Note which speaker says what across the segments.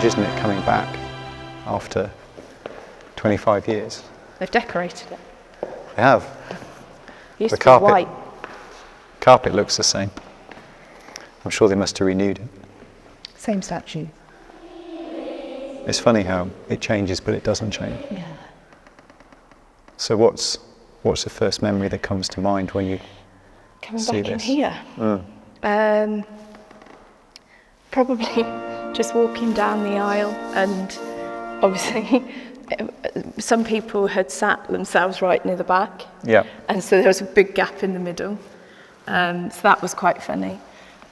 Speaker 1: strange, isn't it, coming back after 25 years?
Speaker 2: They've decorated it.
Speaker 1: They have.
Speaker 2: It used
Speaker 1: The
Speaker 2: to be
Speaker 1: carpet.
Speaker 2: white.
Speaker 1: Carpet looks the same. I'm sure they must have renewed it.
Speaker 2: Same statue.
Speaker 1: It's funny how it changes, but it doesn't change.
Speaker 2: Yeah.
Speaker 1: So what's the first memory that comes to mind when you
Speaker 2: Coming
Speaker 1: see
Speaker 2: back in
Speaker 1: this?
Speaker 2: here. Probably just walking down the aisle, and obviously some people had sat themselves right near the back.
Speaker 1: Yeah.
Speaker 2: And so there was a big gap in the middle. So that was quite funny.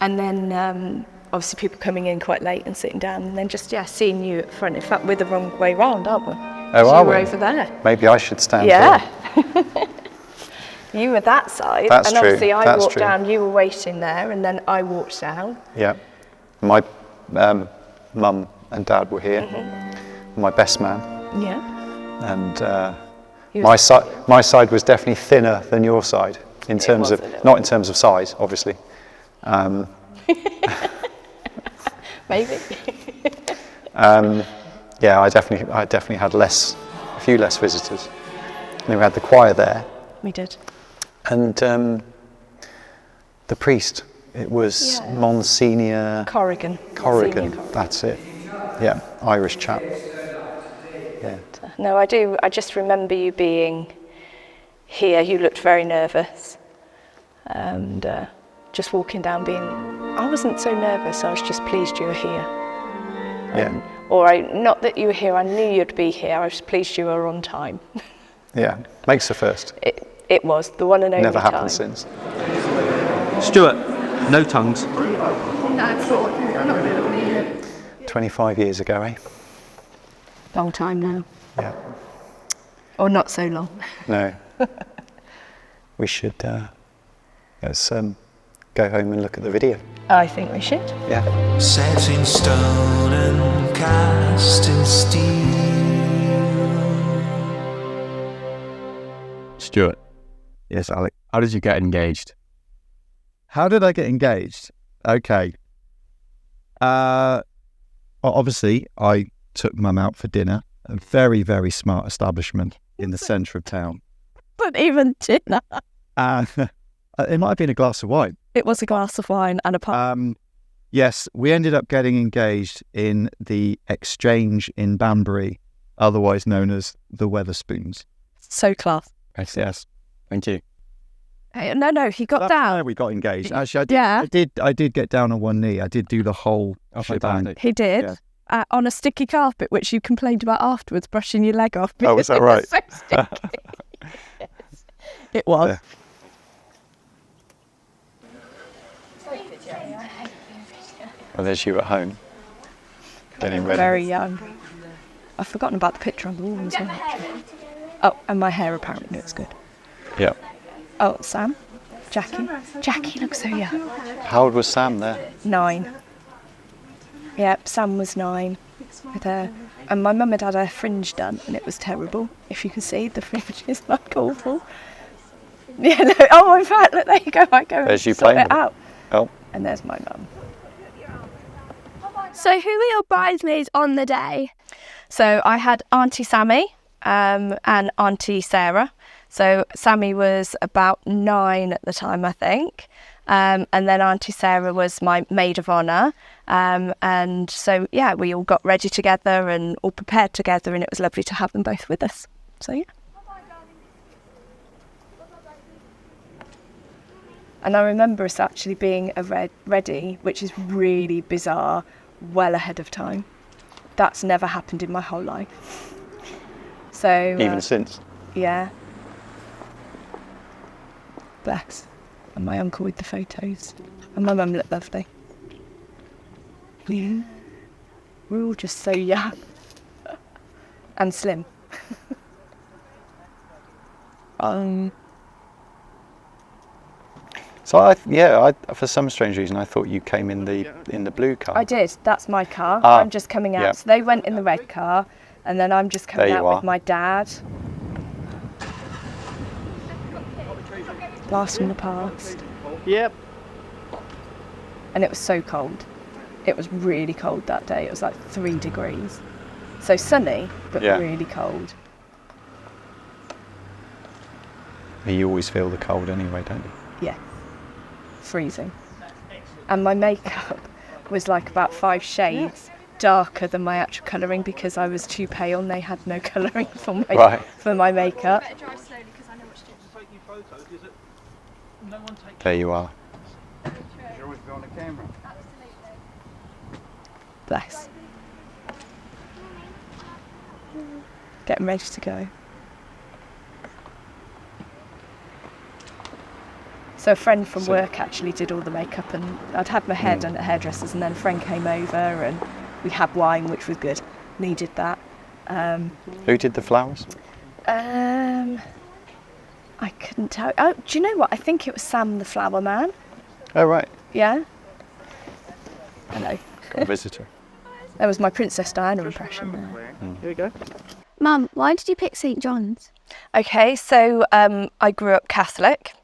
Speaker 2: And then obviously people coming in quite late and sitting down, and then just, seeing you at front. In fact, we're the wrong way round, aren't we?
Speaker 1: Oh, are
Speaker 2: you were
Speaker 1: we?
Speaker 2: over there.
Speaker 1: Maybe I should stand
Speaker 2: Yeah.
Speaker 1: here.
Speaker 2: You were that side.
Speaker 1: That's
Speaker 2: and
Speaker 1: true.
Speaker 2: obviously I
Speaker 1: That's
Speaker 2: walked
Speaker 1: true.
Speaker 2: down, you were waiting there, and then I walked down.
Speaker 1: Yeah. My mum and dad were here. My best man.
Speaker 2: Yeah.
Speaker 1: And my side was definitely thinner than your side in terms of, not in terms of size, obviously.
Speaker 2: Maybe.
Speaker 1: Yeah, I definitely had a few less visitors. And then we had the choir there.
Speaker 2: We did.
Speaker 1: And the priest, it was Monsignor
Speaker 2: Corrigan.
Speaker 1: That's it. Yeah, Irish chap. Yeah.
Speaker 2: No, I do. I just remember you being here. You looked very nervous. And just walking down I wasn't so nervous, I was just pleased you were here. Not that you were here, I knew you'd be here, I was pleased you were on time.
Speaker 1: Yeah, makes the first.
Speaker 2: It was, the one and only
Speaker 1: Never
Speaker 2: time.
Speaker 1: happened since.
Speaker 3: Stuart, no tongues.
Speaker 1: 25 years ago, eh?
Speaker 2: Long time now.
Speaker 1: Yeah.
Speaker 2: Or not so long.
Speaker 1: No. We should let's go home and look at the video.
Speaker 2: I think we should.
Speaker 1: Yeah.
Speaker 4: Set in stone and cast in steel.
Speaker 3: Stuart,
Speaker 5: Yes, Alec.
Speaker 3: how did you get engaged?
Speaker 5: How did I get engaged? Okay. Well, obviously, I took Mum out for dinner. A very, very smart establishment in the centre of town.
Speaker 6: But even dinner.
Speaker 5: It might have been a glass of wine.
Speaker 6: It was a glass of wine and a pub.
Speaker 5: Yes, we ended up getting engaged in the Exchange in Banbury, otherwise known as the Weatherspoons.
Speaker 6: So class.
Speaker 5: Yes.
Speaker 3: Thank you.
Speaker 6: Hey, no, he got down.
Speaker 5: We got engaged. Actually, I did get down on one knee. I did do the whole shebang.
Speaker 3: fantastic.
Speaker 6: He did.
Speaker 5: Yeah.
Speaker 6: On a sticky carpet, which you complained about afterwards, brushing your leg off.
Speaker 1: Oh, was that right?
Speaker 6: It was so sticky. Yes, it was.
Speaker 1: Yeah. Well, there's you at home. Getting ready.
Speaker 6: Very young. I've forgotten about the picture on the wall as well, actually. Oh, and my hair apparently looks good.
Speaker 1: Yeah.
Speaker 6: Oh, Sam? Jackie? Jackie looks so young.
Speaker 1: How old was Sam there?
Speaker 6: 9. Yep, Sam was 9 with her. And my mum had had her fringe done, and it was terrible. If you can see, the fringe is like awful. Yeah, look, oh, in fact, look, there you go. I go
Speaker 1: There's you
Speaker 6: and sort
Speaker 1: playing
Speaker 6: it
Speaker 1: with it.
Speaker 6: out.
Speaker 1: Oh.
Speaker 6: And there's my mum.
Speaker 7: So who were your bridesmaids on the day?
Speaker 6: So I had Auntie Sammy and Auntie Sarah. So Sammy was about 9 at the time, I think. And then Auntie Sarah was my maid of honour. And so, yeah, we all got ready together and all prepared together, and it was lovely to have them both with us. So, yeah. And I remember us actually being ready, which is really bizarre, well ahead of time. That's never happened in my whole life. So
Speaker 1: Even since?
Speaker 6: Yeah. Bless. And my uncle with the photos. And my mum looked lovely. Yeah. We're all just so young. And slim.
Speaker 1: So I for some strange reason I thought you came in the blue car.
Speaker 6: I did. That's my car.
Speaker 1: Ah,
Speaker 6: I'm just coming out.
Speaker 1: yeah.
Speaker 6: So they went in the red car, and then I'm just coming
Speaker 1: There
Speaker 6: out
Speaker 1: you are.
Speaker 6: with my dad. Blast from the past.
Speaker 3: Yep.
Speaker 6: And it was so cold.
Speaker 2: it was really cold that day. It was like 3 degrees. So sunny, but really cold.
Speaker 1: You always feel the cold anyway, don't you?
Speaker 2: Yeah, freezing. And my makeup was like about 5 shades darker than my actual colouring because I was too pale and they had no colouring for my makeup.
Speaker 1: There you are.
Speaker 2: Bless. Getting ready to go. So a friend from work actually did all the makeup, and I'd had my hair done at hairdressers, and then a friend came over and we had wine, which was good. Needed that.
Speaker 1: Who did the flowers?
Speaker 2: I couldn't tell. Oh, do you know what? I think it was Sam the flower man.
Speaker 1: Oh, right.
Speaker 2: Yeah. Hello.
Speaker 1: Got a visitor.
Speaker 2: That was my Princess Diana impression there.
Speaker 7: Here we go. Mum, why did you pick St John's?
Speaker 6: Okay, so I grew up Catholic.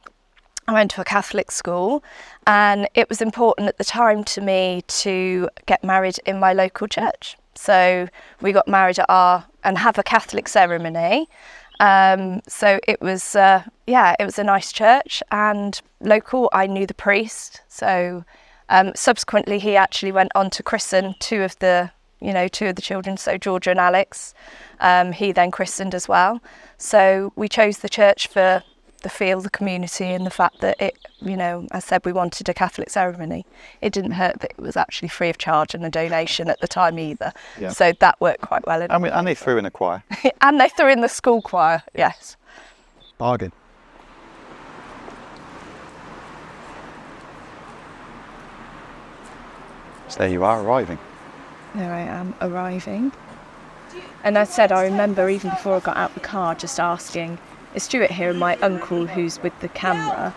Speaker 6: I went to a Catholic school, and it was important at the time to me to get married in my local church. So we got married and have a Catholic ceremony. So it was, it was a nice church and local. I knew the priest. So subsequently, he actually went on to christen two of the children. So Georgia and Alex. He then christened as well. So we chose the church for the feel, the community, and the fact that it, I said we wanted a Catholic ceremony. It didn't hurt that it was actually free of charge and a donation at the time either. Yeah. So that worked quite well.
Speaker 1: And they threw in a choir.
Speaker 6: And they threw in the school choir, yes.
Speaker 5: Bargain.
Speaker 1: So there you are, arriving.
Speaker 2: There I am, arriving. And I remember even before I got out the car, just asking, is Stuart here? And my uncle, who's with the camera,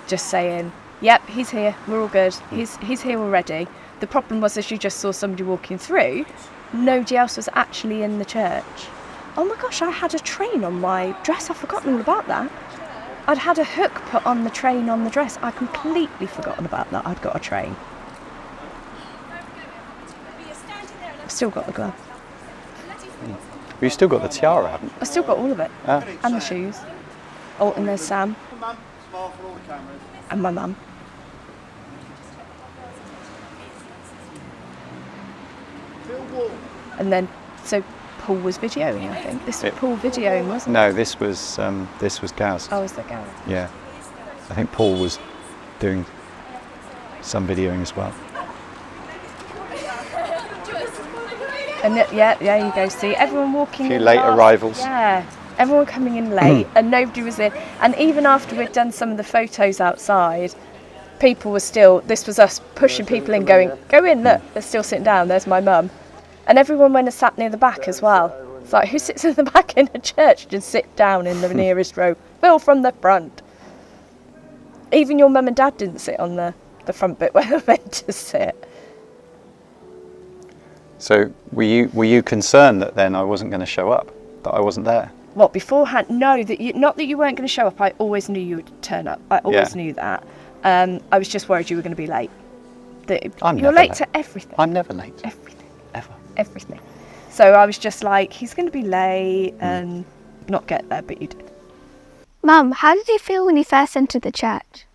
Speaker 2: just saying, yep, he's here, we're all good, he's here already. The problem was, as you just saw somebody walking through, nobody else was actually in the church. Oh my gosh, I had a train on my dress, I've forgotten all about that. I'd had a hook put on the train on the dress, I completely forgotten about that, I'd got a train. I've still got the glove.
Speaker 1: You've still got the tiara, haven't you?
Speaker 2: I've still got all of it, and the shoes. Oh, and there's Sam. And my mum. And then, so Paul was videoing, I think. This was Paul videoing, wasn't it?
Speaker 1: No, this was Gaz.
Speaker 2: Oh, was that Gaz?
Speaker 1: Yeah. I think Paul was doing some videoing as well.
Speaker 2: And there you go, see, everyone walking in.
Speaker 1: A few late arrivals.
Speaker 2: Yeah, everyone coming in late and nobody was in. And even after we'd done some of the photos outside, people were still, this was us pushing people in, going, go in, look, they're still sitting down, there's my mum. And everyone went and sat near the back as well. It's like, who sits in the back in a church? Just sit down in the nearest row. Fill from the front. Even your mum and dad didn't sit on the front bit where they're meant to sit.
Speaker 1: So were you concerned that then I wasn't going to show up, that I wasn't there?
Speaker 2: What, beforehand? No, not that you weren't going to show up. I always knew you would turn up. I always knew that. I was just worried you were going to be late. You're late to everything.
Speaker 1: I'm never late.
Speaker 2: Everything.
Speaker 1: Ever.
Speaker 2: Everything. So I was just like, he's going to be late and not get there, but you did.
Speaker 7: Mum, how did you feel when you first entered the church?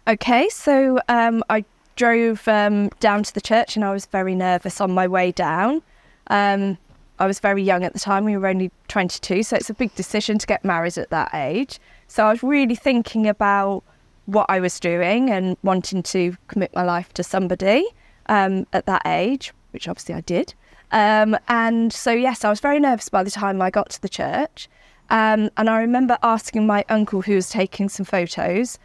Speaker 6: Okay, so I drove down to the church and I was very nervous on my way down. I was very young at the time, we were only 22, so it's a big decision to get married at that age. So I was really thinking about what I was doing and wanting to commit my life to somebody at that age, which obviously I did. And so, yes, I was very nervous by the time I got to the church. And I remember asking my uncle, who was taking some photos,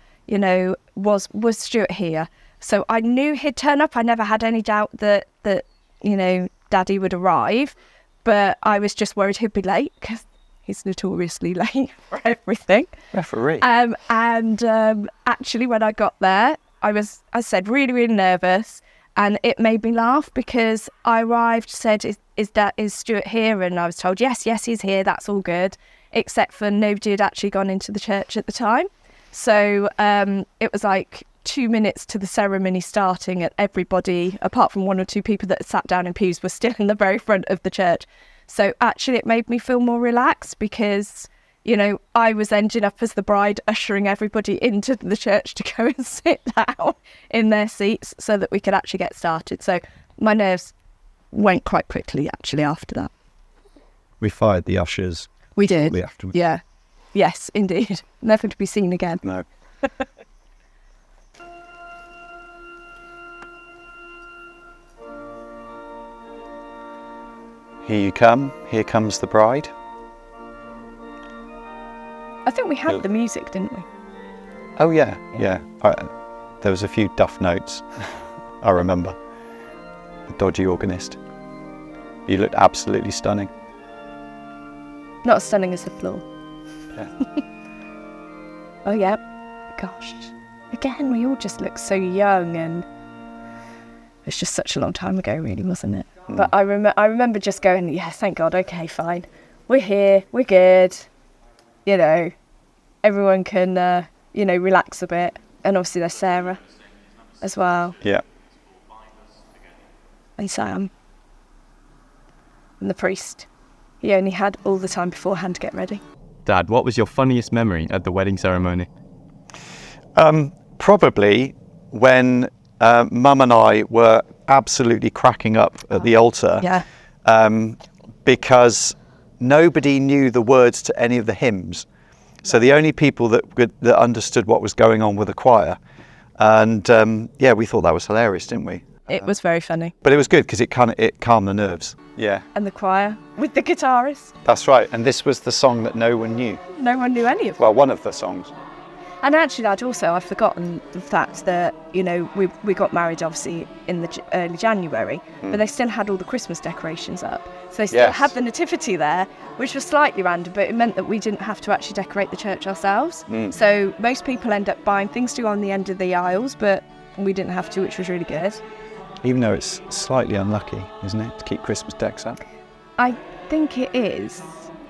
Speaker 6: was Stuart here? So I knew he'd turn up. I never had any doubt that Daddy would arrive, but I was just worried he'd be late because he's notoriously late for everything.
Speaker 1: Referee.
Speaker 6: Actually, when I got there, I said really, really nervous, and it made me laugh because I arrived, said, is Stuart here? And I was told, yes, he's here. That's all good, except for nobody had actually gone into the church at the time. So it was like, 2 minutes to the ceremony starting, and everybody, apart from 1 or 2 people that had sat down in pews, were still in the very front of the church. So actually it made me feel more relaxed because, you know, I was ending up as the bride ushering everybody into the church to go and sit down in their seats so that we could actually get started. So my nerves went quite quickly actually after that.
Speaker 5: We fired the ushers.
Speaker 6: We did.
Speaker 5: shortly afterwards.
Speaker 6: Yeah. Yes, indeed. Never to be seen again.
Speaker 1: No. Here you come. Here comes the bride.
Speaker 6: I think we had the music, didn't we?
Speaker 1: Oh yeah. There was a few duff notes. I remember. The dodgy organist. You looked absolutely stunning.
Speaker 6: Not as stunning as the floor.
Speaker 1: Yeah.
Speaker 6: Oh yeah. Gosh. Again, we all just look so young, and it's just such a long time ago, really, wasn't it? But I remember just going, yeah, thank God, okay, fine. We're here, we're good. You know, everyone can, you know, relax a bit. And obviously there's Sarah as well.
Speaker 1: Yeah.
Speaker 6: And Sam. And the priest. He only had all the time beforehand to get ready.
Speaker 3: Dad, what was your funniest memory at the wedding ceremony?
Speaker 1: Probably when Mum and I were absolutely cracking up at the altar.
Speaker 6: Yeah.
Speaker 1: Because nobody knew the words to any of the hymns. So the only people that understood what was going on were the choir. And yeah, we thought that was hilarious, didn't we?
Speaker 6: It was very funny.
Speaker 1: But it was good because it calmed the nerves. Yeah.
Speaker 6: And the choir with the guitarist.
Speaker 1: That's right. And this was the song that no one knew.
Speaker 6: No one knew any of it.
Speaker 1: Well, one of the songs.
Speaker 6: And actually, I've forgotten the fact that, you know, we got married obviously in the early January, but they still had all the Christmas decorations up. So they still had the nativity there, which was slightly random, but it meant that we didn't have to actually decorate the church ourselves. So most people end up buying things to go on the end of the aisles, but we didn't have to, which was really good.
Speaker 1: Even though it's slightly unlucky, isn't it, to keep Christmas decks up?
Speaker 6: I think it is.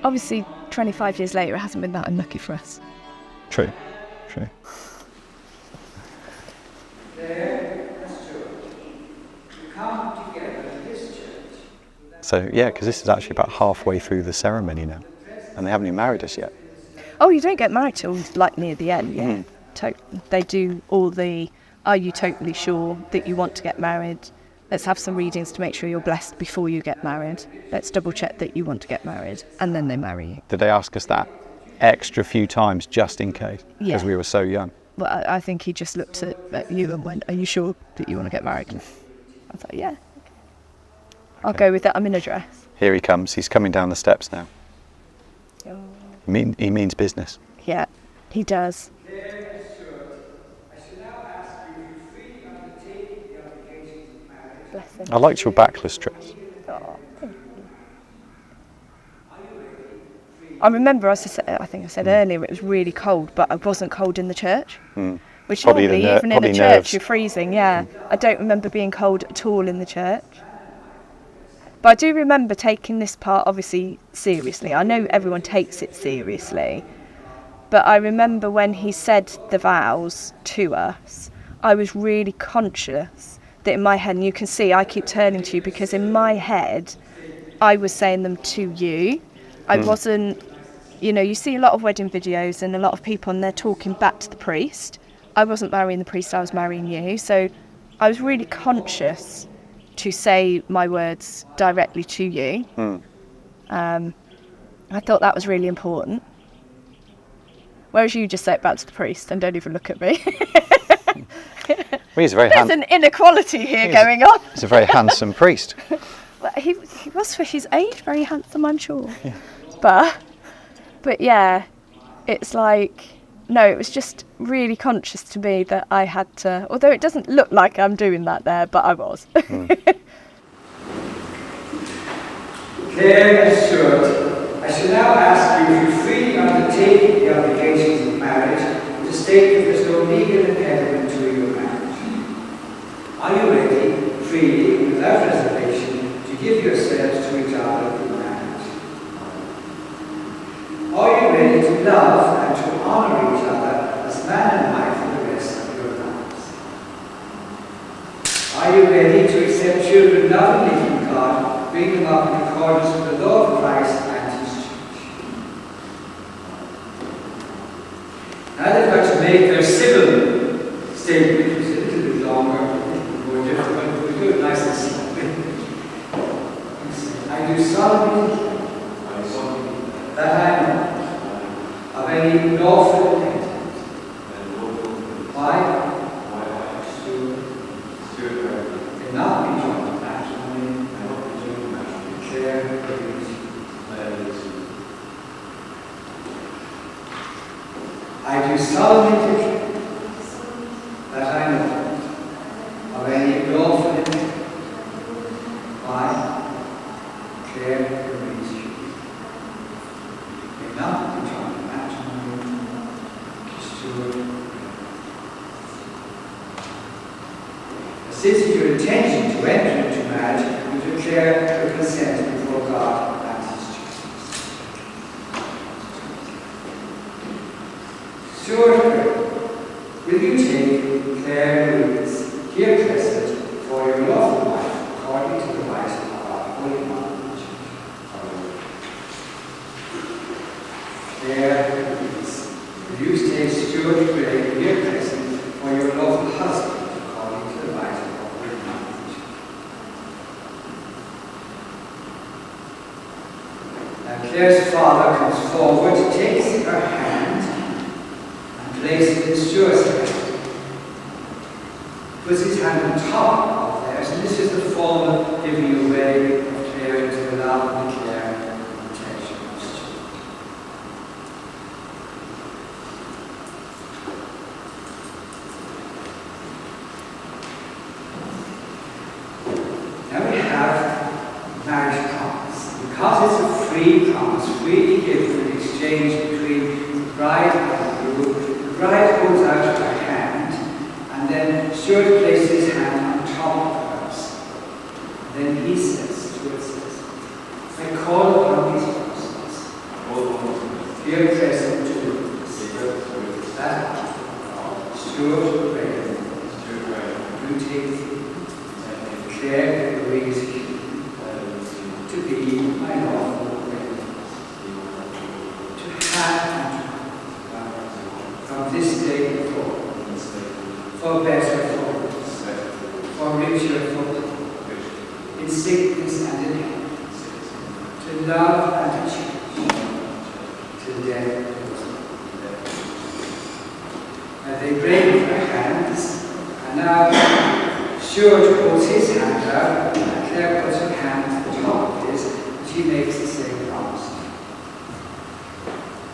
Speaker 6: Obviously, 25 years later, it hasn't been that unlucky for us.
Speaker 1: True. So yeah, because this is actually about halfway through the ceremony now, and they haven't even married us yet.
Speaker 6: Oh, you don't get married till like near the end, yeah. They do all the, are you totally sure that you want to get married? Let's have some readings to make sure you're blessed before you get married. Let's double check that you want to get married, and then they marry you.
Speaker 1: Did they ask us that extra few times just in case? Because we were so young.
Speaker 6: Well, I think he just looked at you and went, are you sure that you want to get married? I was like, yeah. I'll go with that. I'm in a dress.
Speaker 1: Here he comes. He's coming down the steps now. He means business.
Speaker 6: Yeah, he does. Bless him.
Speaker 1: I liked your backless dress.
Speaker 6: Oh, thank you. I remember, I think I said earlier, it was really cold, but I wasn't cold in the church. Which
Speaker 1: Probably
Speaker 6: normally, even in a church,
Speaker 1: nerves.
Speaker 6: you're freezing, yeah. I don't remember being cold at all in the church. But I do remember taking this part, obviously, seriously. I know everyone takes it seriously. But I remember when he said the vows to us, I was really conscious that in my head, and you can see I keep turning to you, because in my head, I was saying them to you. I wasn't, you know, you see a lot of wedding videos and a lot of people and they're talking back to the priest. I wasn't marrying the priest, I was marrying you. So I was really conscious to say my words directly to you. I thought that was really important. Whereas you just say it back to the priest and don't even look at me.
Speaker 1: Well, he's a very
Speaker 6: There's an inequality here going on.
Speaker 1: He's a very handsome priest.
Speaker 6: Well, he was for his age very handsome, I'm sure. Yeah. But yeah, it's like, no, it was just really conscious to me that I had to, although it doesn't look like I'm doing that there, but I was.
Speaker 8: Claire and Stuart, I shall now ask you if you freely undertake the obligations of marriage to state that there is no legal impediment to your marriage. Are you ready, freely, without reservation, to give yourselves to each other in marriage? Are you ready to love and to honour each other as man and wife for the rest of your lives? Are you ready to accept children lovingly from God, bring them up in accordance with the law of Christ and His church? Now they've got to make their civil statement, which is a little bit longer, a little more difficult, but we'll do it nice and slowly. I do solemnly that I know of any lawful intent. Why? Cannot be joined in matrimony, declare I do solemnly declare that I know of any lawful intent. Why? Declare cannot be joined in matrimony, Stuart. Since it's your intention to enter into marriage, you declare your consent before God and His church. Stuart, will you take Claire Louise, here present, for your lawful wife, according to the rites of our Holy Mother Church? Claire Louise, will you take Stuart Claire, here present, for your lawful husband, according to the rites of our Holy Mother Church? Now Claire's father comes forward, takes her hand, and places it in Stuart's hand. Puts his hand on top of theirs, and this is the formal giving away of Claire to allow and declare protection of Stuart. Now we have marriage promise. Because it's a free promise, freely given in exchange between the bride and the groom, the bride holds out her hand, and then Stuart places his hand on top of hers. Then he says, Stuart says, I call upon these persons, here present to witness that Stuart Graham, you take Claire Louise to be my lawful wife, to have and to from this day forth, for better, for richer, in sickness and in health, to love and to change, to death. And they break their hands, and now Stuart holds his hand out, and Claire puts her hand on the top of his, and she makes the same promise.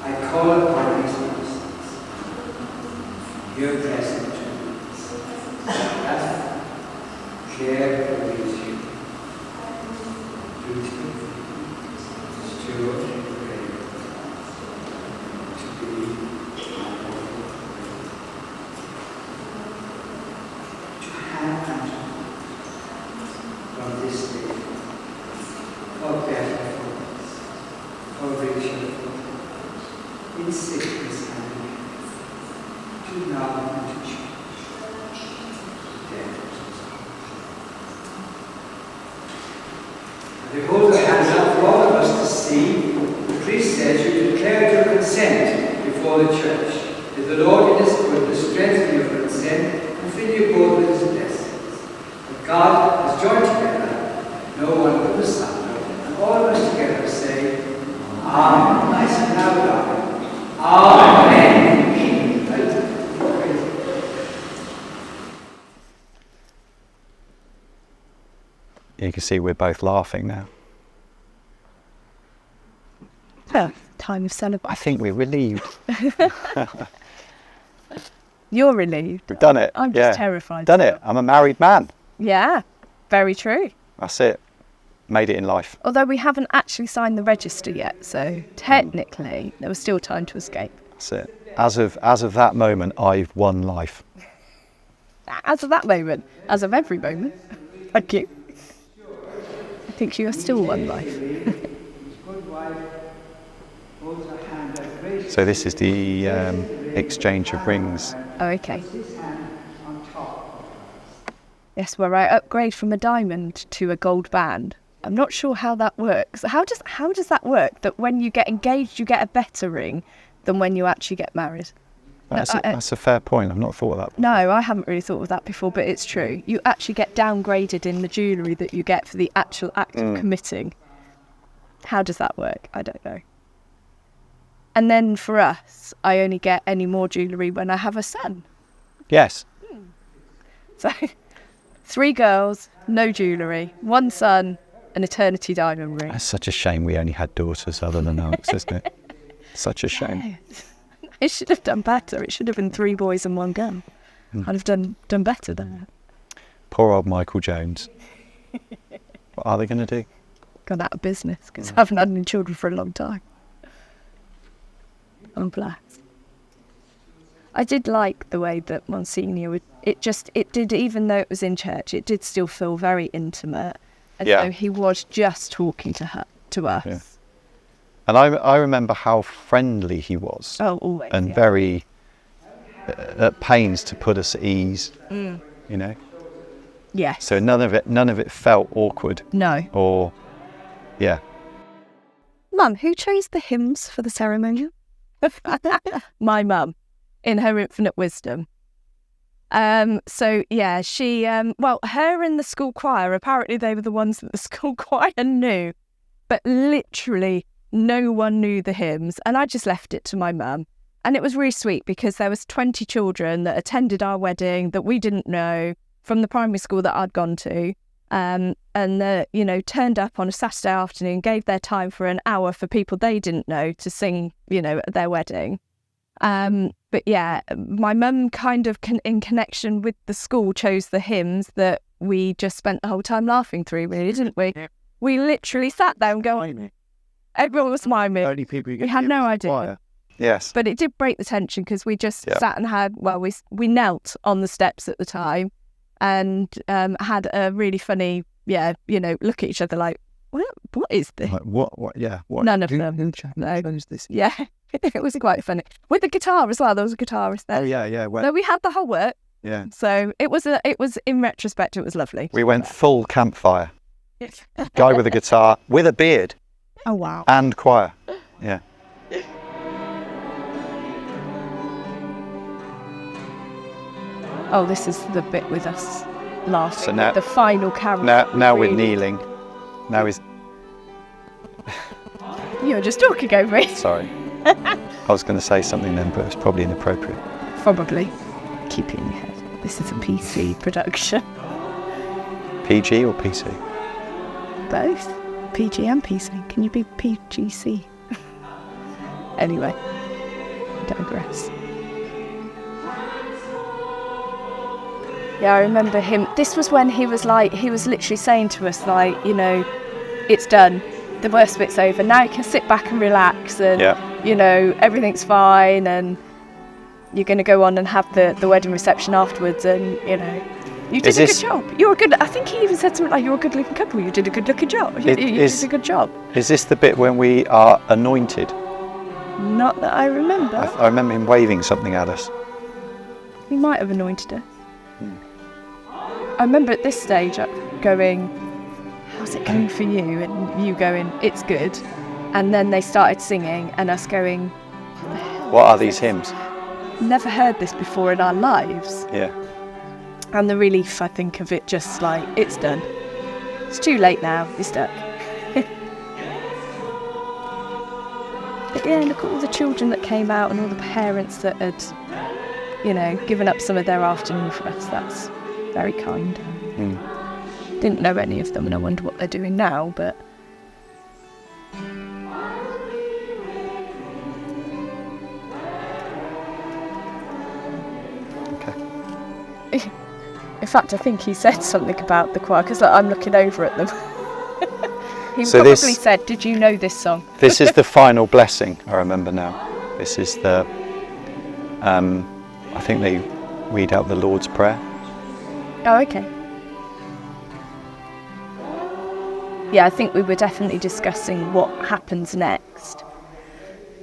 Speaker 8: I call upon these persons, here present to that Claire Louise, beautiful, Stuart Claire, to be my lawful wife, to have and from this day, for better for richer for in sickness and in health, to love and to change. They hold their hands up for all of us to see. The priest says you declare your consent before the church. That the Lord in His goodness strengthen your consent and fill you both with His blessings. That God has joined together, no one will asunder. And all of us together say, Amen. Nice and loud, Amen. Amen.
Speaker 1: You can see we're both laughing now.
Speaker 6: Time of celebration.
Speaker 1: I think we're relieved.
Speaker 6: You're relieved.
Speaker 1: We've done it.
Speaker 6: I'm just terrified.
Speaker 1: Done it. I'm a married man.
Speaker 6: Yeah, very true.
Speaker 1: That's it. Made it in life.
Speaker 6: Although we haven't actually signed the register yet, so technically there was still time to escape.
Speaker 1: That's it. As of that moment, I've won life.
Speaker 6: As of that moment, as of every moment. Thank you. I think you are still one life.
Speaker 1: So this is the exchange of rings.
Speaker 6: Oh, okay. Yes, where I upgrade from a diamond to a gold band. I'm not sure how that works. How does that work? That when you get engaged, you get a better ring than when you actually get married?
Speaker 1: That's a fair point. I've not thought of that before.
Speaker 6: No, I haven't really thought of that before, but it's true. You actually get downgraded in the jewellery that you get for the actual act of committing. How does that work? I don't know. And then for us, I only get any more jewellery when I have a son.
Speaker 1: Yes.
Speaker 6: So 3 girls, no jewellery, 1 son, an eternity diamond ring.
Speaker 1: That's such a shame we only had daughters other than Alex, isn't it? Such a shame.
Speaker 6: It should have done better. It should have been 3 boys and 1 girl. I'd have done better there.
Speaker 1: Poor old Michael Jones. What are they going to do?
Speaker 6: Gone out of business because I haven't had any children for a long time. I'm blessed. I did like the way that Monsignor would, it did, even though it was in church, it did still feel very intimate. And so he was just talking to us.
Speaker 1: Yeah. And I remember how friendly he was.
Speaker 6: Oh, always.
Speaker 1: And very at pains to put us at ease, you know?
Speaker 6: Yes.
Speaker 1: So none of it felt awkward.
Speaker 6: No.
Speaker 1: Or, yeah.
Speaker 6: Mum, who chose the hymns for the ceremony? My mum, in her infinite wisdom. So yeah, she, her and the school choir, apparently they were the ones that the school choir knew, but literally no one knew the hymns, and I just left it to my mum. And it was really sweet because there was 20 children that attended our wedding that we didn't know from the primary school that I'd gone to, and turned up on a Saturday afternoon, gave their time for an hour for people they didn't know to sing, at their wedding. But yeah, my mum kind of in connection with the school chose the hymns that we just spent the whole time laughing through, really, didn't we? Yeah. We literally sat there and going, everyone was miming.
Speaker 5: Only people who get
Speaker 6: we had no idea.
Speaker 5: Choir.
Speaker 1: Yes.
Speaker 6: But it did break the tension because we just sat and had, we knelt on the steps at the time and had a really funny, look at each other like, what is this?
Speaker 5: Like, what? Yeah. What?
Speaker 6: None of them. No.
Speaker 5: This?
Speaker 6: Yeah. It was quite funny. With the guitar as well. There was a guitarist there.
Speaker 5: Oh, yeah.
Speaker 6: No, we had the whole work.
Speaker 5: Yeah.
Speaker 6: So it was in retrospect, it was lovely.
Speaker 1: We went full campfire. Guy with a guitar, with a beard.
Speaker 6: Oh, wow.
Speaker 1: And choir. Yeah.
Speaker 6: Oh, this is the bit with us laughing.
Speaker 1: So now,
Speaker 6: the final carol.
Speaker 1: Now we're kneeling. Now he's...
Speaker 6: You were just talking over it.
Speaker 1: Sorry. I was going to say something then, but it's probably inappropriate.
Speaker 6: Probably. Keep it in your head. This is a PC production.
Speaker 1: PG or PC?
Speaker 6: Both. PG and PC. Can you be PGC? Anyway, digress. Yeah, I remember him. This was when he was literally saying to us, it's done. The worst bit's over. Now you can sit back and relax and, everything's fine and you're going to go on and have the wedding reception afterwards and, you did a good job. You're a good, I think he even said something like, you're a good looking couple. You did a good looking job. You did a good job.
Speaker 1: Is this the bit when we are anointed?
Speaker 6: Not that I remember.
Speaker 1: I remember him waving something at us.
Speaker 6: He might have anointed us. I remember at this stage going, how's it going for you? And you going, it's good. And then they started singing and us going,
Speaker 1: what are these hymns?
Speaker 6: Never heard this before in our lives.
Speaker 1: Yeah.
Speaker 6: And the relief, I think, of it just like, it's done. It's too late now, you're stuck. But yeah, look at all the children that came out and all the parents that had, given up some of their afternoon for us. That's very kind. Didn't know any of them and I wonder what they're doing now, but...
Speaker 1: Okay.
Speaker 6: In fact, I think he said something about the choir, because I'm looking over at them. He
Speaker 1: so
Speaker 6: probably said, did you know this song?
Speaker 1: This is the final blessing, I remember now. This is the... I think they read out the Lord's Prayer.
Speaker 6: Oh, okay. Yeah, I think we were definitely discussing what happens next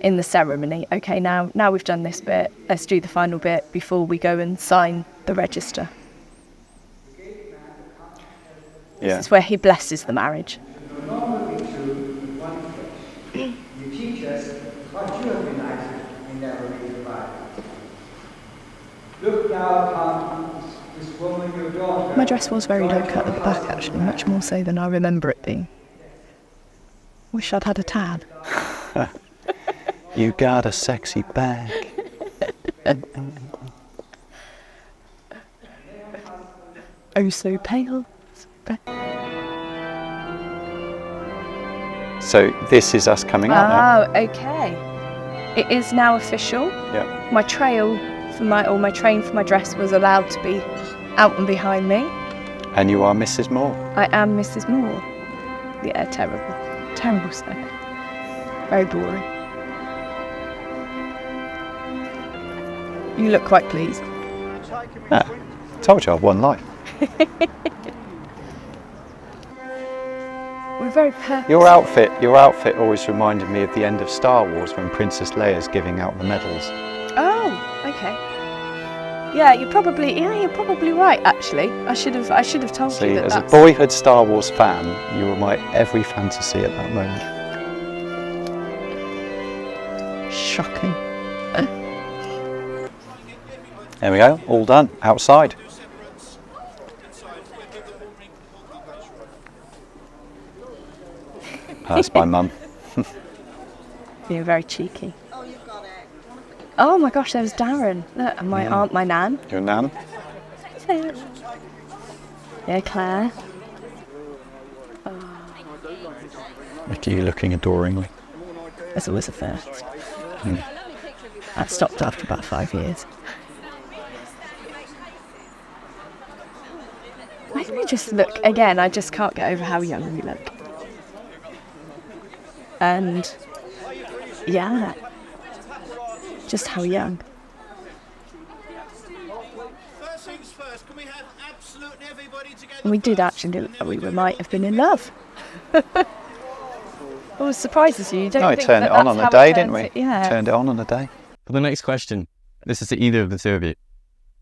Speaker 6: in the ceremony. Okay, now we've done this bit, let's do the final bit before we go and sign the register.
Speaker 1: Yeah.
Speaker 6: This is where he blesses the marriage.
Speaker 8: Normally two, one flesh. You teach us what you have united and never be divided. Look now upon this woman, your daughter.
Speaker 2: My dress was very low cut at the back, actually, much more so than I remember it being. Wish I'd had a tan.
Speaker 1: You got a sexy bag.
Speaker 2: Oh, so pale.
Speaker 1: So this is us coming out now.
Speaker 6: Oh, okay. It is now official.
Speaker 1: Yeah.
Speaker 6: My trail for my train for my dress was allowed to be out and behind me.
Speaker 1: And you are Mrs. Moore.
Speaker 6: I am Mrs. Moore. Yeah, terrible. Terrible stuff. Very boring. You look quite pleased.
Speaker 1: Told you I've won life.
Speaker 6: We're very perfect.
Speaker 1: Your outfit always reminded me of the end of Star Wars when Princess Leia's giving out the medals.
Speaker 6: Oh, okay. Yeah, you're probably right. Actually, I should have told you
Speaker 1: See,
Speaker 6: that.
Speaker 1: as a boyhood Star Wars fan, you were my every fantasy at that moment.
Speaker 2: Shocking.
Speaker 1: There we go, all done, outside. That's my mum.
Speaker 6: Being very cheeky. Oh my gosh, there's Darren. Look, and my aunt, my nan.
Speaker 1: Your nan?
Speaker 6: Yeah, Claire.
Speaker 1: Look at you looking adoringly.
Speaker 2: There's always a first. That stopped after about 5 years.
Speaker 6: Why do we just look again? I just can't get over how young we look. And yeah, just how young. And we did actually look like we might have been in love. Always surprises you. You don't
Speaker 1: No, we
Speaker 6: think
Speaker 1: turned
Speaker 6: that
Speaker 1: it on
Speaker 6: that's
Speaker 1: a
Speaker 6: how
Speaker 1: day,
Speaker 6: it
Speaker 1: didn't
Speaker 6: turns
Speaker 1: we?
Speaker 6: it- Yeah.
Speaker 1: Turned it on a day.
Speaker 3: For the next question, this is to either of the two of you.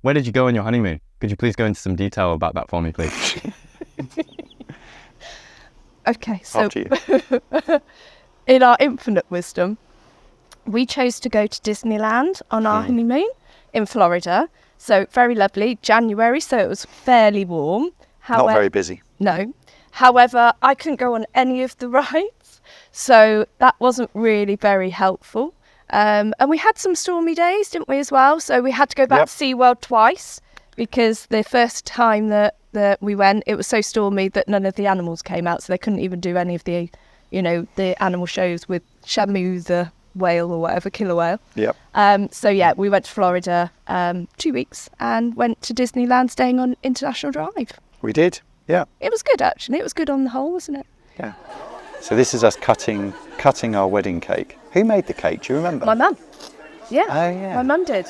Speaker 3: Where did you go on your honeymoon? Could you please go into some detail about that for me, please?
Speaker 6: Okay, so
Speaker 1: After you.
Speaker 6: in our infinite wisdom, we chose to go to Disneyland on our honeymoon in Florida. So very lovely, January, so it was fairly warm.
Speaker 1: Not very busy.
Speaker 6: No. However, I couldn't go on any of the rides, so that wasn't really very helpful. And we had some stormy days, didn't we, as well? So we had to go back
Speaker 1: Yep.
Speaker 6: to SeaWorld twice because the first time that we went, it was so stormy that none of the animals came out, so they couldn't even do any of the, the animal shows with Shamu, the whale or whatever, killer whale.
Speaker 1: Yep.
Speaker 6: So yeah, we went to Florida 2 weeks and went to Disneyland, staying on International Drive.
Speaker 1: We did. Yeah.
Speaker 6: It was good, actually. It was good on the whole, wasn't it?
Speaker 1: Yeah. So this is us cutting our wedding cake. Who made the cake? Do you remember?
Speaker 6: My mum. Yeah.
Speaker 1: Oh, yeah.
Speaker 6: My mum did.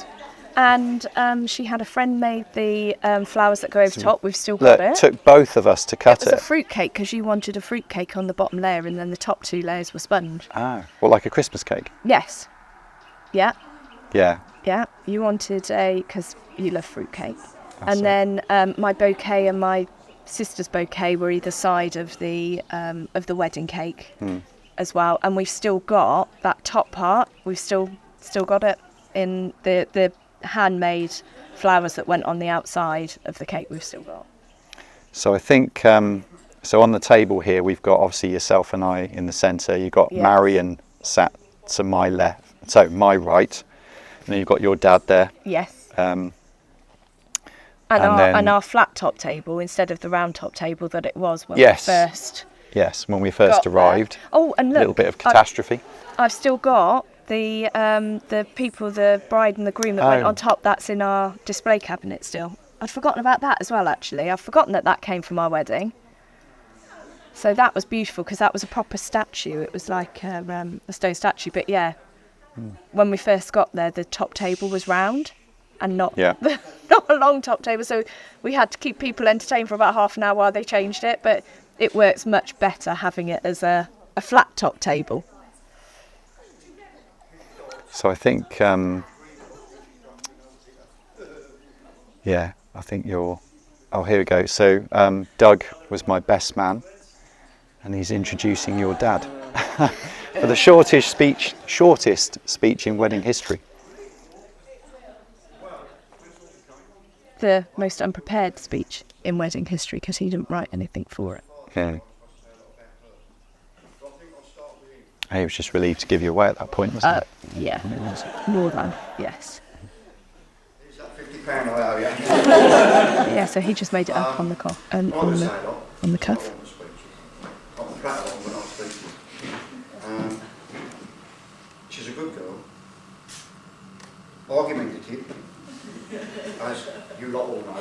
Speaker 6: And she had a friend made the flowers that go over top. We've still got
Speaker 1: Look,
Speaker 6: it.
Speaker 1: took both of us to cut
Speaker 6: It was
Speaker 1: it.
Speaker 6: a fruit cake because you wanted a fruit cake on the bottom layer and then the top 2 layers were sponge.
Speaker 1: Ah, well, like a Christmas cake.
Speaker 6: Yes. Yeah.
Speaker 1: Yeah.
Speaker 6: Yeah. You wanted because you love fruit cake.
Speaker 1: That's
Speaker 6: And then my bouquet and my sister's bouquet were either side of the wedding cake as well. And we've still got that top part. We've still got it in the handmade flowers that went on the outside of the cake. We've still got.
Speaker 1: So I think, so on the table here, we've got obviously yourself and I in the centre. You've got
Speaker 6: Yeah.
Speaker 1: Marion sat to my left, so my right. And then you've got your dad there.
Speaker 6: Yes.
Speaker 1: And
Speaker 6: And
Speaker 1: then-
Speaker 6: our flat top table instead of the round top table that it was when
Speaker 1: Yes.
Speaker 6: we first
Speaker 1: Yes, when we first
Speaker 6: got there.
Speaker 1: arrived.
Speaker 6: Oh, and
Speaker 1: A
Speaker 6: look,
Speaker 1: little bit of catastrophe.
Speaker 6: I've still got the people, the bride and the groom that went
Speaker 1: Oh.
Speaker 6: on top. That's in our display cabinet still. I'd forgotten about that as well, actually. I've forgotten that came from our wedding. So that was beautiful because that was a proper statue. It was like a stone statue. But yeah, when we first got there, the top table was round and not
Speaker 1: Yeah.
Speaker 6: not a long top table. So we had to keep people entertained for about half an hour while they changed it. But it works much better having it as a flat top table.
Speaker 1: So I think, yeah, I think you're Oh, here we go. So Doug was my best man, and he's introducing your dad for the shortest speech in wedding history.
Speaker 6: The most unprepared speech in wedding history because he didn't write anything for it.
Speaker 1: Yeah. He was just relieved to give you away at that point, wasn't he?
Speaker 6: Yeah, more than, yes.
Speaker 8: Is that £50 I owe you?
Speaker 6: Yeah, so he just made it up on the cuff.
Speaker 8: Not prattle on when I speak to you. She's a good girl. Argumentative, as you lot all know.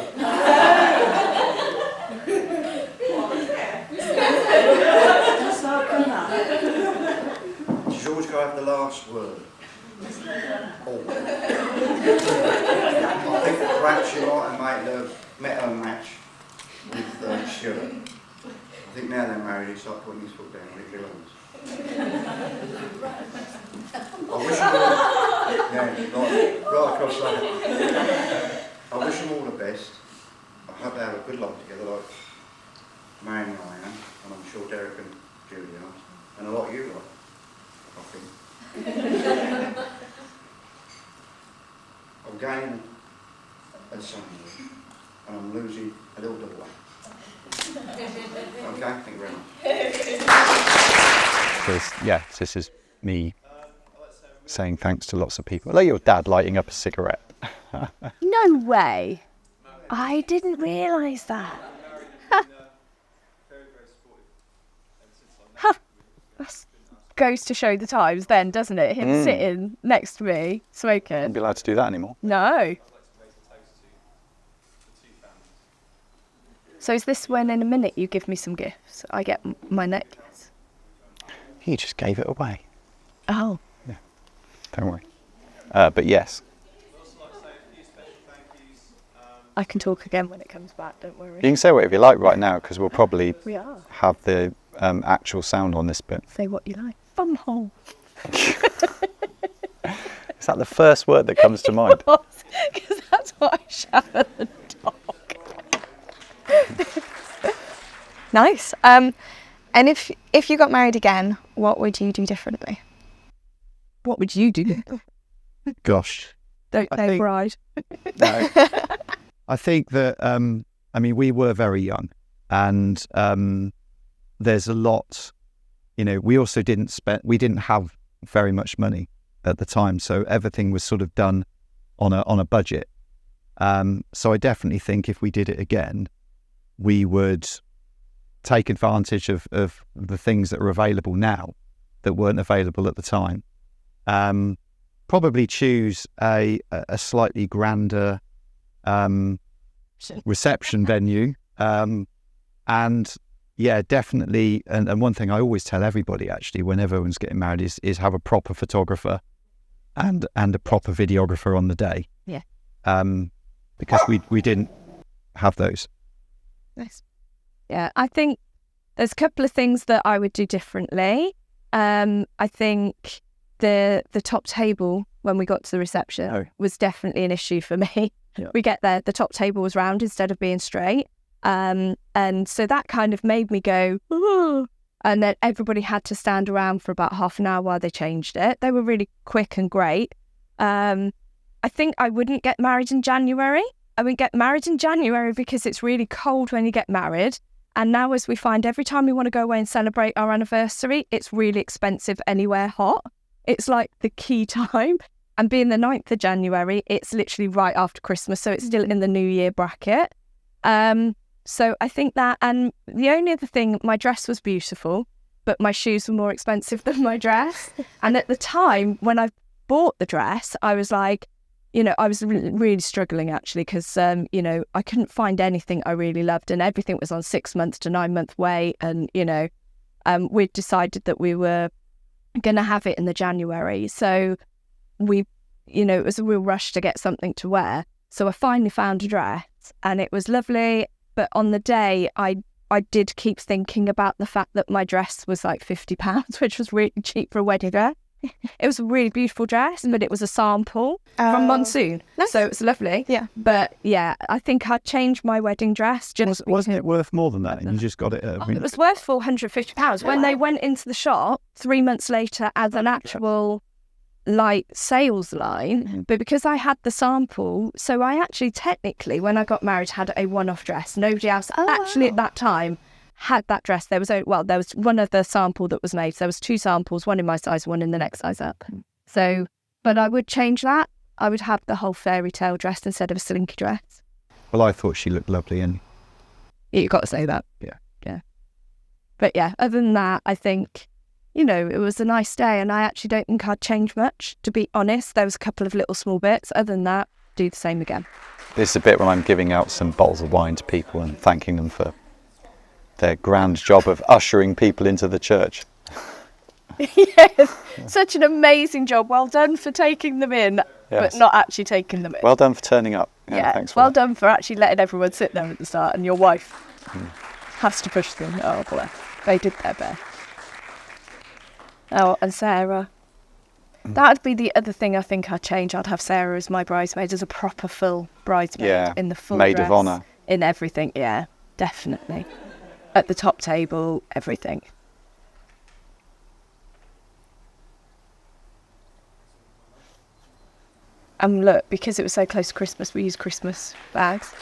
Speaker 8: She's always got to have the last word. Always. I think perhaps you might have met her match with Stuart. I think now they're married, he's like putting his foot down where it belongs. I wish them all, right across that. I wish them all the best. I hope they have a good life together, like Marion and I am, and I'm sure Derek and Julie are, and a lot of you lot, I think. I'm gaining a son, and I'm losing a little bit of weight. Okay, thank you very much.
Speaker 1: Because, yeah, this is me saying thanks to lots of people. Like your dad lighting up a cigarette.
Speaker 6: No way. I didn't realise that. That goes to show the times then, doesn't it? Him sitting next to me, smoking.
Speaker 1: Wouldn't be allowed to do that anymore.
Speaker 6: No. So is this when in a minute you give me some gifts? I get my necklace.
Speaker 1: He just gave it away.
Speaker 6: Oh.
Speaker 1: Yeah, don't worry. But yes.
Speaker 6: I can talk again when it comes back, don't worry.
Speaker 1: You can say whatever you like right now, because we'll probably
Speaker 6: We are.
Speaker 1: have the actual sound on this bit.
Speaker 6: Say what you like. Bumhole.
Speaker 1: Is that the first word that comes to mind?
Speaker 6: Because that's what I shout at the dog. Nice. And if you got married again, what would you do differently? What would you do?
Speaker 5: Gosh.
Speaker 6: Don't say bride.
Speaker 5: No. I think that, I mean, we were very young, and there's a lot, you know, we also didn't have very much money at the time, so everything was sort of done on a budget. So I definitely think if we did it again, we would take advantage of the things that are available now that weren't available at the time. Probably choose a slightly grander reception venue, and yeah, definitely. And one thing I always tell everybody, actually, when everyone's getting married, is have a proper photographer and a proper videographer on the day.
Speaker 6: Yeah.
Speaker 5: Because we didn't have those.
Speaker 6: Nice. Yeah, I think there's a couple of things that I would do differently. I think the top table when we got to the reception was definitely an issue for me. Yeah. We get there, the top table was round instead of being straight. And so that kind of made me go, ooh. And then everybody had to stand around for about half an hour while they changed it. They were really quick and great. I think I wouldn't get married in January. I would get married in January because it's really cold when you get married. And now, as we find, every time we want to go away and celebrate our anniversary, it's really expensive anywhere hot. It's like the key time. And being the 9th of January, it's literally right after Christmas. So it's still in the New Year bracket. So I think that, and the only other thing, my dress was beautiful, but my shoes were more expensive than my dress. And at the time when I bought the dress, I was like, you know, I was really struggling actually because, you know, I couldn't find anything I really loved and everything was on 6 month to 9 month wait. And, you know, we'd decided that we were going to have it in the January. So we, you know, it was a real rush to get something to wear. So I finally found a dress and it was lovely. But on the day, I did keep thinking about the fact that my dress was like £50, which was really cheap for a wedding dress. It was a really beautiful dress, but it was a sample from Monsoon.
Speaker 2: Nice.
Speaker 6: So it was lovely.
Speaker 2: Yeah.
Speaker 6: But yeah, I think I'd changed my wedding dress.
Speaker 5: Wasn't it worth more than that? And you just got it at
Speaker 6: It was worth £450. When they went into the shop 3 months later as an actual sales line, but because I had the sample, so I actually technically, when I got married, had a one-off dress. Nobody else at that time had that dress. There was one of the sample that was made. So there was 2 samples, one in my size, one in the next size up. So, but I would change that. I would have the whole fairy tale dress instead of a slinky dress.
Speaker 5: Well, I thought she looked lovely, and
Speaker 6: You got to say that.
Speaker 5: Yeah.
Speaker 6: But yeah, other than that, I think, it was a nice day, and I actually don't think I'd change much, to be honest. There was a couple of little small bits. Other than that, do the same again.
Speaker 1: This is a bit when I'm giving out some bottles of wine to people and thanking them for their grand job of ushering people into the church.
Speaker 6: Yes, such an amazing job. Well done for taking them in, but not actually taking them in.
Speaker 1: Well done for turning up.
Speaker 6: Yeah,
Speaker 1: thanks.
Speaker 6: well done for actually letting everyone sit there at the start, and your wife has to push them. Oh, bless. They did their best. Oh, and Sarah. That'd be the other thing I think I'd change. I'd have Sarah as my bridesmaid, as a proper full bridesmaid in the full
Speaker 1: maid
Speaker 6: dress,
Speaker 1: of honour.
Speaker 6: in everything. Yeah, definitely. At the top table, everything. And look, because it was so close to Christmas, we used Christmas bags.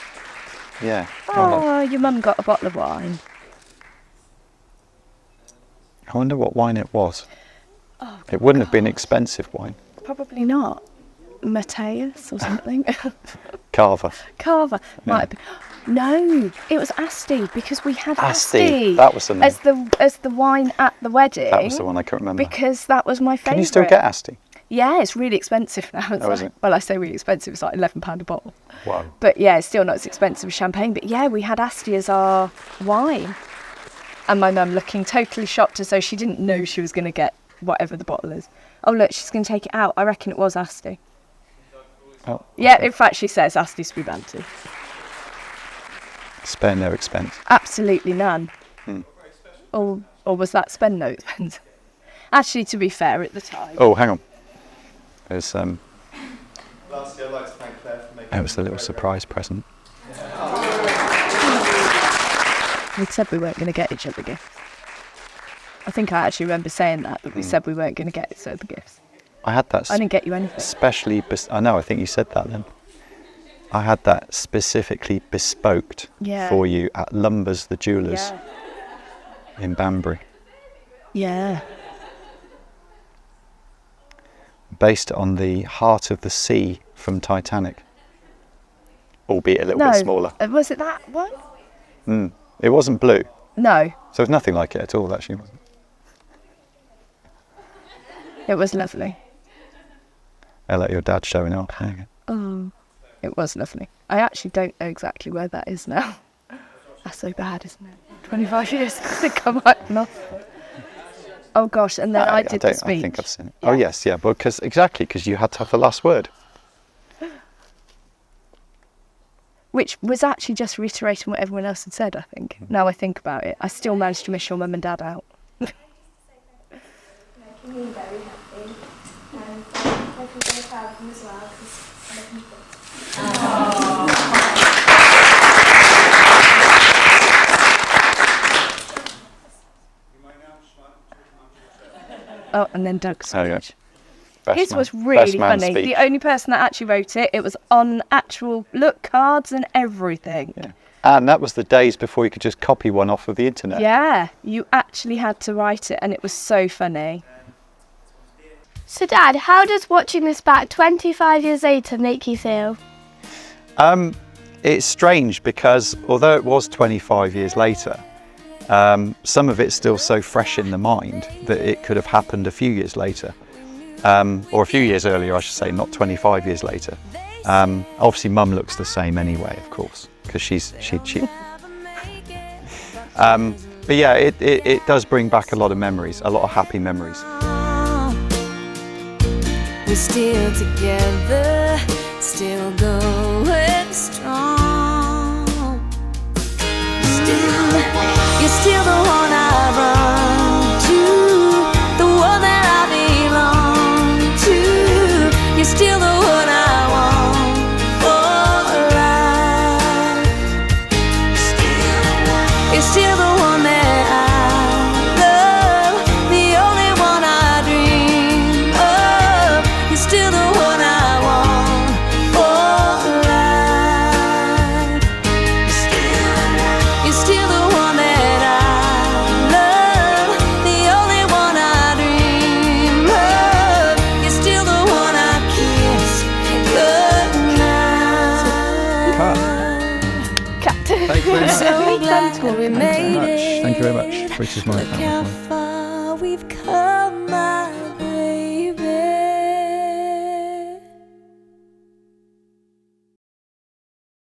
Speaker 1: Yeah.
Speaker 6: Oh, your mum got a bottle of wine.
Speaker 1: I wonder what wine it was.
Speaker 6: Oh,
Speaker 1: It wouldn't have been expensive wine.
Speaker 6: probably not. Mateus or something.
Speaker 1: Carver.
Speaker 6: Carver. Might have been. No, it was Asti, because we had Asti.
Speaker 1: That was the name.
Speaker 6: as the wine at the wedding.
Speaker 1: That was the one I couldn't remember.
Speaker 6: Because that was my favourite.
Speaker 1: Can you still get Asti?
Speaker 6: Yeah, it's really expensive now. It's
Speaker 1: is it?
Speaker 6: Well, I say really expensive. It's like £11 a bottle.
Speaker 1: Wow.
Speaker 6: But yeah, it's still not as expensive as champagne. But yeah, we had Asti as our wine. And my mum looking totally shocked, as though she didn't know she was going to get whatever the bottle is. Oh, look, she's going to take it out. I reckon it was Asti.
Speaker 1: Oh,
Speaker 6: Yeah, in fact, she says Asti Spubanti.
Speaker 1: spare no expense.
Speaker 6: Absolutely none. Or was that spend no expense? Actually, to be fair, at the time.
Speaker 1: Oh, hang on. There's
Speaker 9: Lastly, I'd like to thank Claire for making
Speaker 1: it was a little surprise present.
Speaker 6: We said we weren't going to get each other gifts. I think I actually remember saying that we said we weren't going to get each other gifts.
Speaker 1: I had that.
Speaker 6: I didn't get you anything.
Speaker 1: Specially, I know. I think you said that then. I had that specifically bespoked for you at Lumbers the Jewellers in Banbury.
Speaker 6: Yeah.
Speaker 1: Based on the Heart of the Sea from Titanic, albeit a little bit smaller.
Speaker 6: Was it that one?
Speaker 1: It wasn't blue,
Speaker 6: No,
Speaker 1: so it's nothing like it at all. Actually, wasn't.
Speaker 6: it was lovely.
Speaker 1: I let your dad showing off. There you go.
Speaker 6: Oh, it was lovely. I actually don't know exactly where that is now. That's so bad, isn't it? 25 years. I think I might not. Oh gosh, and then I did the speech.
Speaker 1: I think I've seen it. Yeah. Oh yes, yeah, because you had to have the last word.
Speaker 6: Which was actually just reiterating what everyone else had said, I think. Now I think about it. I still managed to miss your mum and dad out.
Speaker 7: Making me very happy. And I feel very proud of them as well, because I let them
Speaker 6: Oh, and then Doug's
Speaker 1: Oh, yeah.
Speaker 6: speech.
Speaker 1: Best
Speaker 6: His
Speaker 1: man.
Speaker 6: was really
Speaker 1: Best man
Speaker 6: funny.
Speaker 1: speech.
Speaker 6: The only person that actually wrote it, it was on actual cards and everything.
Speaker 1: Yeah. And that was the days before you could just copy one off of the internet.
Speaker 6: Yeah, you actually had to write it, and it was so funny.
Speaker 7: So, Dad, how does watching this back 25 years later make you feel?
Speaker 1: It's strange because although it was 25 years later, some of it's still so fresh in the mind that it could have happened a few years later, or a few years earlier, I should say, not 25 years later. Obviously, Mum looks the same anyway, of course, because she. But yeah, it does bring back a lot of memories, a lot of happy memories.
Speaker 10: We're still together, still going strong. You're still the one I run to, the one that I belong.
Speaker 7: gentle.
Speaker 10: We
Speaker 5: Thanks very
Speaker 10: made
Speaker 5: much.
Speaker 10: it.
Speaker 5: Thank you very much. Which is my
Speaker 10: Look how far we've come.